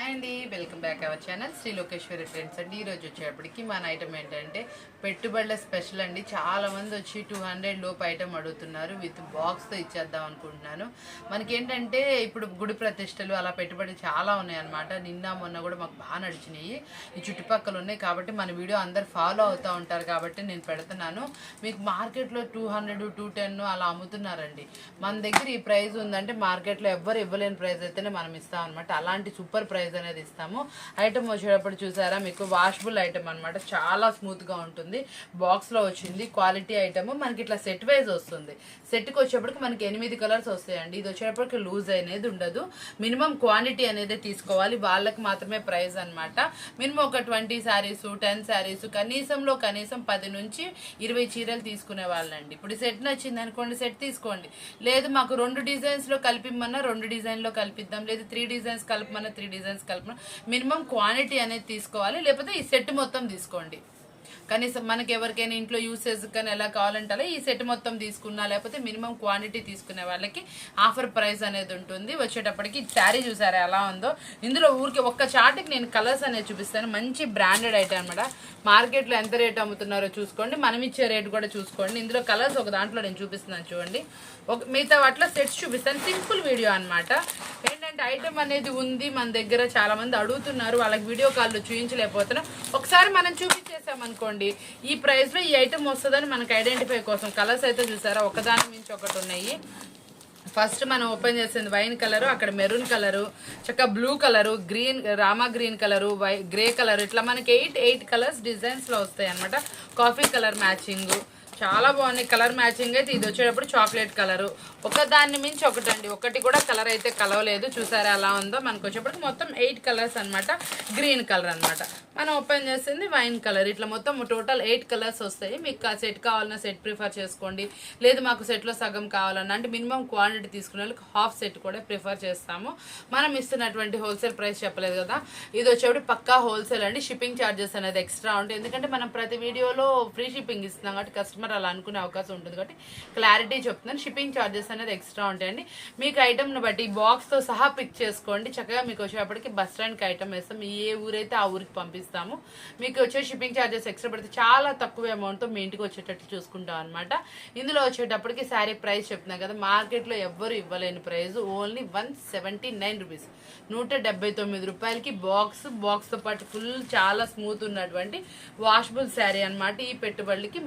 Hi అండి, welcome back our channel Shri Lokeshwari trends అండి. ఈరోజు వచ్చేటప్పటికి మన ఐటమ్ ఏంటంటే పెట్టుబడుల స్పెషల్ అండి. చాలా మంది వచ్చి 200 లోపు ఐటమ్ అడుగుతున్నారు. విత్ బాక్స్తో ఇచ్చేద్దాం అనుకుంటున్నాను. మనకేంటంటే ఇప్పుడు గుడి ప్రతిష్టలు అలా పెట్టుబడి చాలా ఉన్నాయి అనమాట. నిన్న మొన్న కూడా మాకు బాగా నడిచినాయి. ఈ చుట్టుపక్కల ఉన్నాయి కాబట్టి మన వీడియో అందరు ఫాలో అవుతూ ఉంటారు కాబట్టి నేను పెడుతున్నాను. మీకు మార్కెట్లో 200, 210 అలా అమ్ముతున్నారండి. మన దగ్గర ఈ ప్రైస్ ఉందంటే మార్కెట్లో ఎవ్వరు ఇవ్వలేని ప్రైస్ అయితేనే మనం ఇస్తాం అనమాట. అలాంటి సూపర్ ప్రైస్ అనేది ఇస్తాము. ఐటమ్ వచ్చేటప్పుడు చూసారా, మీకు వాషబుల్ ఐటమ్ అనమాట. చాలా స్మూత్ గా ఉంటుంది. బాక్స్ లో వచ్చింది క్వాలిటీ ఐటమ్. మనకి ఇట్లా సెట్ వైజ్ వస్తుంది. సెట్ కి వచ్చేప్పటికి మనకి 8 కలర్స్ వస్తాయండి. ఇది వచ్చేటప్పటికి లూజ్ అనేది ఉండదు. మినిమం క్వాంటిటీ అనేది తీసుకోవాలి. వాళ్ళకి మాత్రమే ప్రైస్ అనమాట. మినిమం ఒక 20 శారీస్ 10 శారీస్ కనీసం 10 నుంచి 20 చీరలు తీసుకునే వాళ్ళండి. ఇప్పుడు సెట్ నచ్చింది అనుకోండి, సెట్ తీసుకోండి. లేదు మాకు 2 డిజైన్స్ లో కలిపిమ్మన్నా 2 డిజైన్ లో కలిపిద్దాం, లేదు 3 డిజైన్స్ కలపమన్నా 3 డిజైన్స్ కలపమన్నా మినిమం క్వాంటిటీ అనేది తీసుకోవాలి. లేకపోతే ఈ సెట్ మొత్తం తీసుకోండి. కనీసం మనకి ఎవరికైనా ఇంట్లో యూసేజ్ కానీ ఎలా కావాలంటే అలా ఈ సెట్ మొత్తం తీసుకున్నా, లేకపోతే మినిమం క్వాంటిటీ తీసుకునే వాళ్ళకి ఆఫర్ ప్రైస్ అనేది ఉంటుంది. వచ్చేటప్పటికి శారీ చూసారా ఎలా ఉందో. ఇందులో ఊరికి ఒక్క చార్ట్కి నేను కలర్స్ అనేది చూపిస్తాను. మంచి బ్రాండెడ్ ఐటమ్ అనమాట. మార్కెట్లో ఎంత రేట్ అమ్ముతున్నారో చూసుకోండి, మనం ఇచ్చే రేట్ కూడా చూసుకోండి. ఇందులో కలర్స్ ఒక దాంట్లో నేను చూపిస్తున్నాను చూడండి. మిగతా వాటిలో సెట్స్ చూపిస్తాను. సింపుల్ వీడియో అనమాట. ఏంటంటే ఐటమ్ అనేది ఉంది మన దగ్గర, చాలా మంది అడుగుతున్నారు. వాళ్ళకి వీడియో కాల్లో చూపించలేకపోతున్నాం. ఒకసారి మనం చూపించేసామనుకోండి, ఈ ప్రైస్ లో ఈ ఐటమ్ వస్తుందని మనకు ఐడెంటిఫై కోసం. కలర్స్ అయితే చూసారా ఒకదాని మించి ఒకటి ఉన్నాయి. ఫస్ట్ మనం ఓపెన్ చేసింది వైన్ కలరు, అక్కడ మెరూన్ కలరు, చక్కగా blue colour, green Rama green colour, grey colour, ఇట్లా మనకి 8 కలర్స్ డిజైన్స్ లో వస్తాయి అనమాట. కాఫీ కలర్ మ్యాచింగ్ చాలా బాగున్నాయి. కలర్ మ్యాచింగ్ అయితే ఇది వచ్చేటప్పుడు చాక్లెట్ కలరు. ఒకదాన్ని మించి ఒకటండి, ఒకటి కూడా కలర్ అయితే కలవలేదు. చూసారా ఎలా ఉందో. మనకు వచ్చేప్పటికి మొత్తం 8 కలర్స్ అనమాట. గ్రీన్ కలర్ అనమాట. మనం ఓపెన్ చేసింది వైన్ కలర్. ఇట్లా మొత్తం టోటల్ 8 కలర్స్ వస్తాయి. మీకు సెట్ కావాలన్నా సెట్ ప్రిఫర్ చేసుకోండి. లేదు మాకు సెట్లో సగం కావాలన్నా, అంటే మినిమం క్వాంటిటీ తీసుకునే వాళ్ళకి హాఫ్ సెట్ కూడా ప్రిఫర్ చేస్తాము. మనం ఇస్తున్నటువంటి హోల్సేల్ ప్రైస్ చెప్పలేదు కదా. ఇది వచ్చేప్పుడు పక్కా హోల్సేల్ అండి. షిప్పింగ్ ఛార్జెస్ అనేది ఎక్స్ట్రా ఉంటాయి. ఎందుకంటే మనం ప్రతి వీడియోలో ఫ్రీ షిప్పింగ్ ఇస్తున్నాం కాబట్టి కస్టమర్ అలా అనుకునే అవకాశం ఉంటుంది కాబట్టి క్లారిటీ చెప్తున్నాను. షిప్పింగ్ ఛార్జెస్ అనేది ఎక్స్ట్రా ఉంటాయండి. మీకు ఐటమ్ను బట్టి బాక్స్తో సహా పిక్ చేసుకోండి. చక్కగా మీకు వచ్చేటప్పటికి బస్ స్టాండ్కి ఐటమ్ వేస్తాం. ఏ ఊరైతే ఆ ఊరికి పంపిస్తాము. మీకు వచ్చే షిప్పింగ్ ఛార్జెస్ ఎక్స్ట్రా పడితే చాలా తక్కువ అమౌంట్తో మీ ఇంటికి వచ్చేటట్టు చూసుకుంటాం అనమాట. ఇందులో వచ్చేటప్పటికి శారీ ప్రైస్ చెప్తున్నాం కదా, మార్కెట్లో ఎవ్వరు ఇవ్వలేని ప్రైస్ ఓన్లీ 179 రూపీస్. 179 రూపాయలకి బాక్స్తో పాటు ఫుల్ చాలా స్మూత్ ఉన్నటువంటి వాషబుల్ శారీ అనమాట. ఈ పెట్టుబడులకి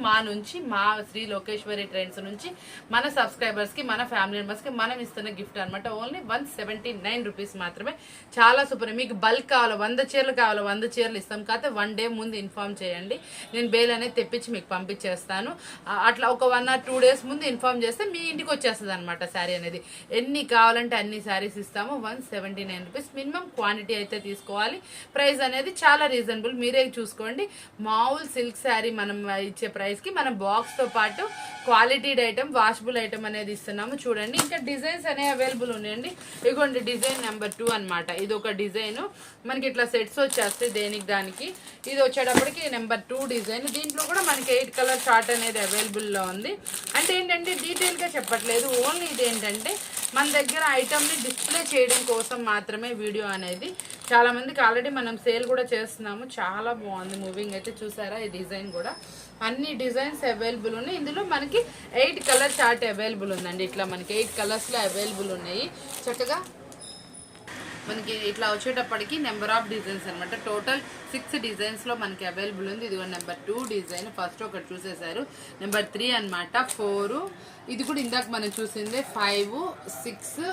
మా శ్రీ లోకేశ్వరి ట్రెండ్స్ నుంచి మన సబ్స్క్రైబర్స్ కి, మన ఫ్యామిలీ మెంబర్స్ కి మనం ఇస్తున్న గిఫ్ట్ అనమాట. ఓన్లీ 179 రూపీస్ మాత్రమే. చాలా సూపర్. మీకు బల్క్ కావాలి, 100 చీరలు కావాలి, 100 చీరలు ఇస్తాం. కాకపోతే 1 డే ముందు ఇన్ఫార్మ్ చేయండి. నేను బేల్ అనేది తెప్పించి మీకు పంపించేస్తాను. అట్లా ఒక 1 or 2 days ముందు ఇన్ఫార్మ్ చేస్తే మీ ఇంటికి వచ్చేస్తుంది అనమాట శారీ అనేది. ఎన్ని కావాలంటే అన్ని శారీస్ ఇస్తాము. 179 రూపీస్. మినిమం క్వాంటిటీ అయితే తీసుకోవాలి. ప్రైస్ అనేది చాలా రీజనబుల్, మీరే చూసుకోండి. మామూలు సిల్క్ శారీ మనం ఇచ్చే ప్రైస్ కి మనం బాక్స్ తో పాటు క్వాలిటీ ఐటమ్, వాషబుల్ ఐటమ్ అనేది ఇస్తున్నాము. చూడండి, ఇంకా డిజైన్స్ అనేవి అవైలబుల్ ఉన్నాయండి. ఇదిగోండి డిజైన్ నెంబర్ 2 అనమాట. ఇది ఒక డిజైన్. మనకి ఇట్లా సెట్స్ వచ్చేస్తాయి దేనికి దానికి. ఇది వచ్చేటప్పటికి నెంబర్ 2 డిజైన్. దీంట్లో కూడా మనకి 8 కలర్ చార్ట్ అనేది అవైలబుల్ లో ఉంది. అంటే ఏంటంటే డీటెయిల్ గా చెప్పట్లేదు. ఓన్లీ ఇది ఏంటంటే మన దగ్గర ఐటమ్ ని డిస్ప్లే చేయడం కోసం మాత్రమే వీడియో అనేది. చాలా మందికి ఆల్రెడీ మనం సేల్ కూడా చేస్తున్నాము. చాలా బాగుంది మూవింగ్ అయితే. చూసారా ఈ డిజైన్ కూడా. అన్ని డిజైన్స్ అవైలబుల్ ఉన్నాయి. ఇందులో మనకి 8 కలర్ చార్ట్ అవైలబుల్ ఉందండి. ఇట్లా మనకి 8 కలర్స్ లో అవైలబుల్ ఉన్నాయి. చక్కగా మనకి ఇట్లా వచ్చేటప్పటికి నెంబర్ ఆఫ్ డిజైన్స్ అనమాట. టోటల్ 6 డిజైన్స్ లో మనకి అవైలబుల్ ఉంది. ఇది నెంబర్ 2 డిజైన్. ఫస్ట్ ఒకటి చూసేసారు. నెంబర్ 3 అనమాట. 4 ఇది కూడా ఇందాక మనం చూసిందే. 5 6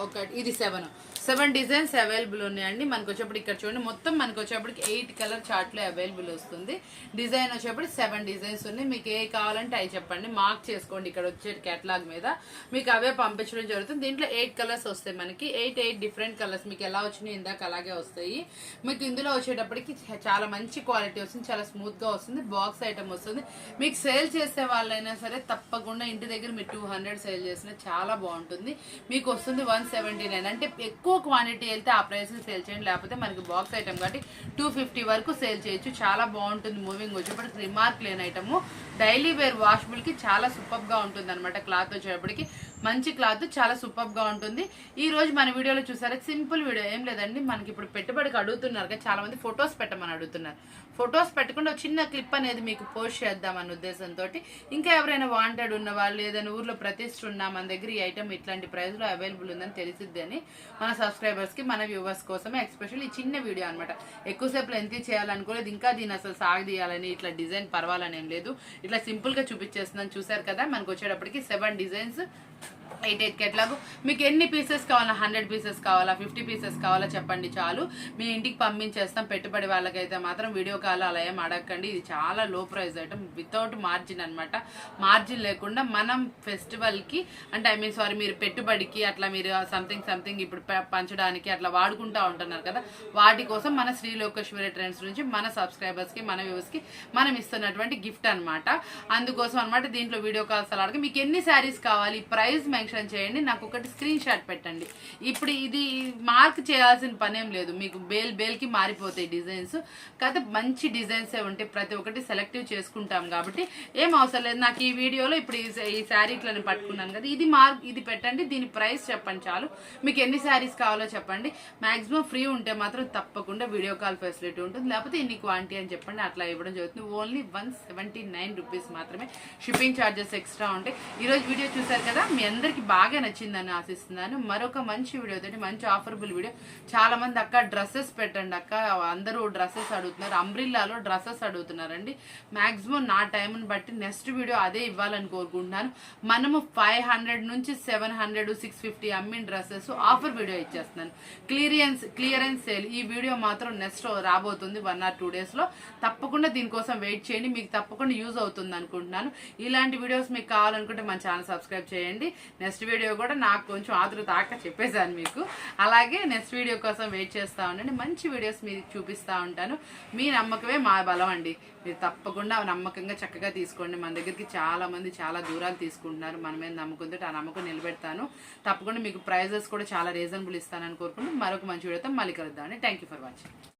ఒకటి, ఇది 7 డిజైన్స్ అవైలబుల్ ఉన్నాయండి. మనకు వచ్చేప్పుడు ఇక్కడ చూడండి, మొత్తం మనకు వచ్చేప్పటికి 8 కలర్ చార్ట్లో అవైలబుల్ వస్తుంది. డిజైన్ వచ్చేప్పుడు 7 డిజైన్స్ ఉన్నాయి. మీకు ఏ కావాలంటే అవి చెప్పండి, మార్క్ చేసుకోండి. ఇక్కడ వచ్చే కేటలాగ్ మీద మీకు అవే పంపించడం జరుగుతుంది. దీంట్లో 8 కలర్స్ వస్తాయి మనకి. 8 డిఫరెంట్ కలర్స్ మీకు ఎలా వచ్చినాయి ఇందాక అలాగే వస్తాయి. మీకు ఇందులో వచ్చేటప్పటికి చాలా మంచి క్వాలిటీ వస్తుంది, చాలా స్మూత్ గా వస్తుంది. బాక్స్ ఐటమ్ వస్తుంది. మీకు సేల్ చేసే వాళ్ళైనా సరే తప్పకుండా ఇంటి దగ్గర మీరు 200 సేల్ చేసినా చాలా బాగుంటుంది. మీకు వస్తుంది 179. అంటే ఎక్కువ క్వాంటిటీ వెళ్తే ఆ ప్రైస్ కి సేల్ చేయండి. లేకపోతే మనకి బాక్స్ ఐటమ్ కాబట్టి 250 వరకు సేల్ చేయొచ్చు. చాలా బాగుంటుంది మూవింగ్. వచ్చేప్పటికి రిమార్క్ లేని ఐటమ్. డైలీ వేర్ వాషబుల్ కి చాలా సూపర్ గా ఉంటుంది అనమాట. క్లాత్ వచ్చేటప్పటికి మంచి క్లాత్, చాలా సూపర్ గా ఉంటుంది. ఈ రోజు మన వీడియోలో చూసారా, సింపుల్ వీడియో, ఏం లేదండి. మనకి ఇప్పుడు పెట్టుబడికి అడుగుతున్నారు కదా చాలా మంది, ఫొటోస్ పెట్టమని అడుగుతున్నారు. ఫొటోస్ పెట్టకుండా చిన్న క్లిప్ అనేది మీకు పోస్ట్ చేద్దామన్న ఉద్దేశంతో, ఇంకా ఎవరైనా వాంటెడ్ ఉన్న వాళ్ళు, ఏదైనా ఊర్లో ప్రతిష్ఠ ఉన్నా మన దగ్గర ఈ ఐటమ్ ఇట్లాంటి ప్రైస్ లో అవైలబుల్ ఉందని తెలిసిద్ది అని మన సబ్స్క్రైబర్స్ కి, మన వ్యూవర్స్ కోసమే ఎక్స్పెషల్ ఈ చిన్న వీడియో అనమాట. ఎక్కువసేపు ఎంత చేయాలనుకోలేదు, ఇంకా దీన్ని అసలు సాగదీయాలని, ఇట్లా డిజైన్ పర్వాలని ఏం లేదు, ఇట్లా సింపుల్ గా చూపించేస్తున్నాను. చూసారు కదా, మనకు వచ్చేటప్పటికి 7 డిజైన్స్ 8 ఎట్లాగో. మీకు ఎన్ని పీసెస్ కావాలా, 100 పీసెస్ కావాలా, 50 పీసెస్ కావాలా చెప్పండి, చాలు మీ ఇంటికి పంపించేస్తాం. పెట్టుబడి వాళ్ళకైతే మాత్రం వీడియో కాల్ అలా ఏం అడగండి. ఇది చాలా లో ప్రైస్ ఐటమ్, వితౌట్ మార్జిన్ అనమాట. మార్జిన్ లేకుండా మనం ఫెస్టివల్ కి, అంటే ఐ మీన్ సారీ, మీరు పెట్టుబడికి అట్లా మీరు సంథింగ్ ఇప్పుడు పంచడానికి అట్లా వాడుకుంటా ఉంటున్నారు కదా, వాటి కోసం మన శ్రీ లోకేశ్వరి ట్రెండ్స్ నుంచి మన సబ్స్క్రైబర్స్ కి, మన వ్యూవర్స్ కి మనం ఇస్తున్నటువంటి గిఫ్ట్ అనమాట. అందుకోసం అనమాట దీంట్లో వీడియో కాల్స్ అలా అడగ. మీకు ఎన్ని శారీస్ కావాలి, ప్రైస్ మెన్షన్ చేయండి, నాకు ఒకటి స్క్రీన్ షాట్ పెట్టండి. ఇప్పుడు ఇది మార్క్ చేయాల్సిన పనేం లేదు, మీకు బేల్ కి మారిపోతాయి డిజైన్స్ కదా. మంచి డిజైన్స్ ఉంటాయి, ప్రతి ఒక్కటి సెలెక్టివ్ చేసుకుంటాం కాబట్టి ఏం అవసరం లేదు. నాకు ఈ వీడియోలో ఇప్పుడు ఈ శారీ ఇట్లా నేను పట్టుకున్నాను కదా, ఇది పెట్టండి, దీని ప్రైస్ చెప్పండి చాలు. మీకు ఎన్ని శారీస్ కావాలో చెప్పండి. మాక్సిమం ఫ్రీ ఉంటే మాత్రం తప్పకుండా వీడియో కాల్ ఫెసిలిటీ ఉంటుంది, లేకపోతే ఇన్ని క్వాంటిటీ అని చెప్పండి, అట్లా ఇవ్వడం జరుగుతుంది. ఓన్లీ 179 రూపీస్ మాత్రమే, షిప్పింగ్ ఛార్జెస్ ఎక్స్ట్రా ఉంటాయి. ఈరోజు వీడియో చూసారు కదా, మీ అందరికి బాగా నచ్చిందని ఆశిస్తున్నాను. మరొక మంచి వీడియో తోటి, మంచి ఆఫర్బుల్ వీడియో. చాలా మంది అక్క డ్రెస్సెస్ పెట్టండి అక్క, అందరూ డ్రెస్సెస్ అడుగుతున్నారు, అంబ్రిల్లాలో డ్రెస్సెస్ అడుగుతున్నారండి. మాక్సిమం నా టైంని బట్టి నెక్స్ట్ వీడియో అదే ఇవ్వాలని కోరుకుంటున్నాను. మనము 500 నుంచి 700 650 అమ్మిన డ్రెస్సెస్ ఆఫర్ వీడియో ఇచ్చేస్తున్నాను. క్లియరెన్స్ సేల్ ఈ వీడియో మాత్రం నెక్స్ట్ రాబోతుంది 1 or 2 days లో. తప్పకుండా దీనికోసం వెయిట్ చేయండి, మీకు తప్పకుండా యూజ్ అవుతుంది అనుకుంటున్నాను. ఇలాంటి వీడియోస్ మీకు కావాలనుకుంటే మన ఛానల్ సబ్స్క్రైబ్ చేయండి. నెక్స్ట్ వీడియో కూడా నాకు కొంచెం ఆతృత చెప్పేశాను మీకు. అలాగే నెక్స్ట్ వీడియో కోసం వెయిట్ చేస్తూ ఉండండి, మంచి వీడియోస్ మీకు చూపిస్తూ ఉంటాను. మీ నమ్మకమే మా బలం అండి, మీరు తప్పకుండా నమ్మకంగా చక్కగా తీసుకోండి. మన దగ్గరికి చాలా మంది చాలా దూరాలు తీసుకుంటున్నారు, మన మీద నమ్మకంతో ఆ నమ్మకం నిలబెడతాను. తప్పకుండా మీకు ప్రైజెస్ కూడా చాలా రీజనబుల్ ఇస్తానని కోరుకుంటూ మరొక మంచి వీడియోతో మళ్ళీ కలుద్దామండి. Thank you for watching.